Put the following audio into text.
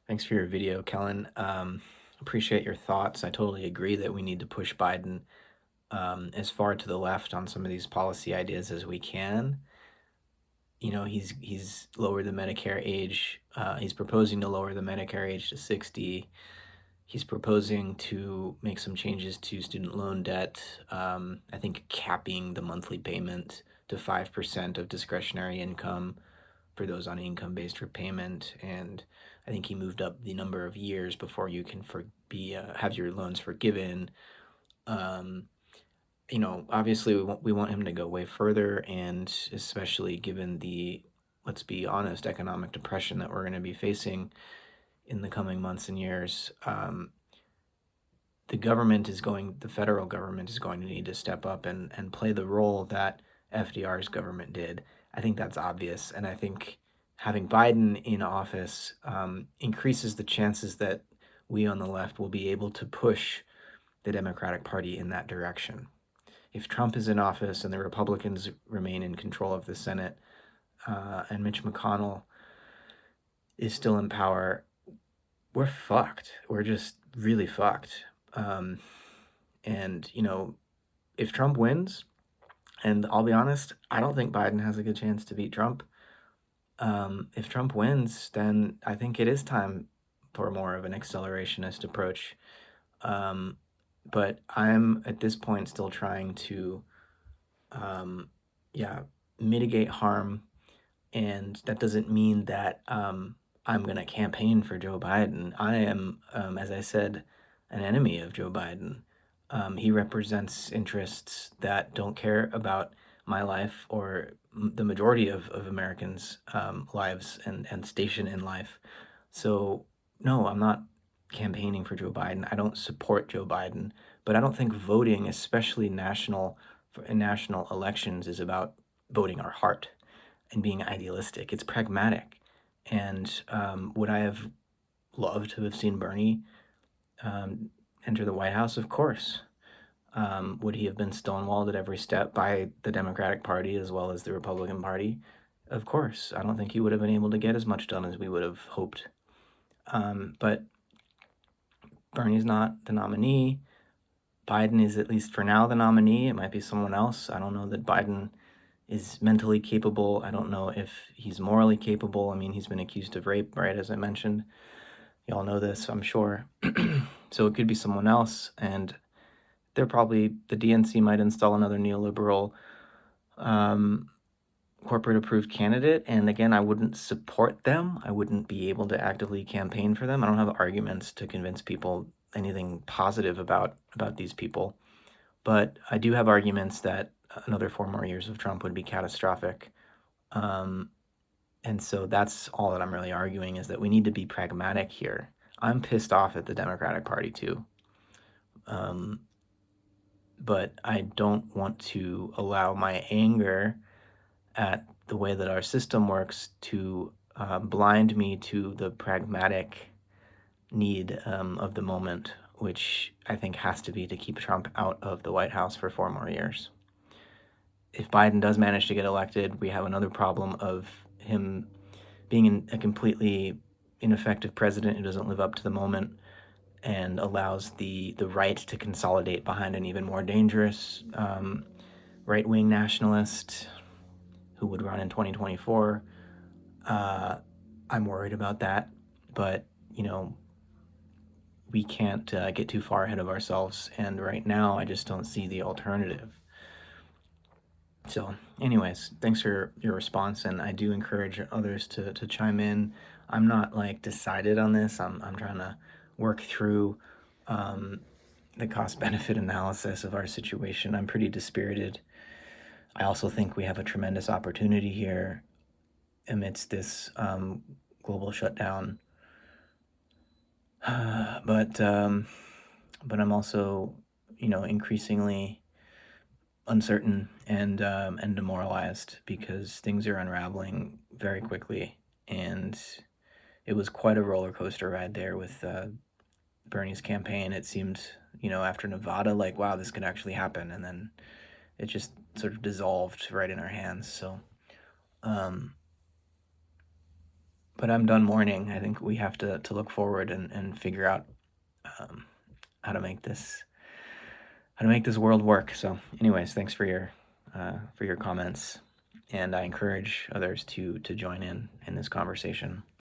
Thanks for your video, Kellen. Appreciate your thoughts. I totally agree that we need to push Biden as far to the left on some of these policy ideas as we can. He's lowered the Medicare age. He's proposing to lower the Medicare age to 60. He's proposing to make some changes to student loan debt. I think capping the monthly payment to 5% of discretionary income for those on income-based repayment, and I think he moved up the number of years before you can have your loans forgiven. Um, Obviously we want him to go way further, and especially given the, let's be honest, economic depression that we're going to be facing in the coming months and years. The federal government is going to need to step up and play the role that FDR's government did. I think that's obvious, and I think having Biden in office increases the chances that we on the left will be able to push the Democratic Party in that direction. If Trump is in office and the Republicans remain in control of the Senate, and Mitch McConnell is still in power, we're fucked. We're just really fucked. And if Trump wins, and I'll be honest, I don't think Biden has a good chance to beat Trump. If Trump wins, then I think it is time for more of an accelerationist approach. But I'm at this point still trying to, yeah, mitigate harm, and that doesn't mean that I'm going to campaign for Joe Biden. I am, as I said, an enemy of Joe Biden. He represents interests that don't care about my life or the majority of Americans' lives and station in life. So, no, I'm not campaigning for Joe Biden. I don't support Joe Biden, but I don't think voting, especially in national elections, is about voting our heart and being idealistic. It's pragmatic. And would I have loved to have seen Bernie enter the White House? Of course. Would he have been stonewalled at every step by the Democratic Party as well as the Republican Party? Of course. I don't think he would have been able to get as much done as we would have hoped. But Bernie's not the nominee. Biden is, at least for now, the nominee. It might be someone else. I don't know that Biden is mentally capable. I don't know if he's morally capable. I mean, he's been accused of rape, right, as I mentioned. Y'all know this, I'm sure. So it could be someone else, and the DNC might install another neoliberal corporate-approved candidate, and again, I wouldn't support them. I wouldn't be able to actively campaign for them. I don't have arguments to convince people anything positive about these people, but I do have arguments that another 4 more years of Trump would be catastrophic. And so that's all that I'm really arguing, is that we need to be pragmatic here. I'm pissed off at the Democratic Party too. But I don't want to allow my anger at the way that our system works to blind me to the pragmatic need of the moment, which I think has to be to keep Trump out of the White House for 4 more years. If Biden does manage to get elected, we have another problem of him being a completely ineffective president who doesn't live up to the moment and allows the right to consolidate behind an even more dangerous right-wing nationalist who would run in 2024. I'm worried about that, but we can't get too far ahead of ourselves, and right now I just don't see the alternative. So anyways, thanks for your response, and I do encourage others to chime in. I'm not decided on this. I'm trying to work through the cost-benefit analysis of our situation. I'm pretty dispirited. I also think we have a tremendous opportunity here amidst this global shutdown. But I'm also, increasingly uncertain and demoralized because things are unraveling very quickly, and it was quite a roller coaster ride there with Bernie's campaign. It seemed, after Nevada, wow, this could actually happen, and then it just sort of dissolved right in our hands. So But I'm done mourning. I think we have to look forward and figure out um, how to make this world work. So, anyways, thanks for your comments, and I encourage others to join in this conversation.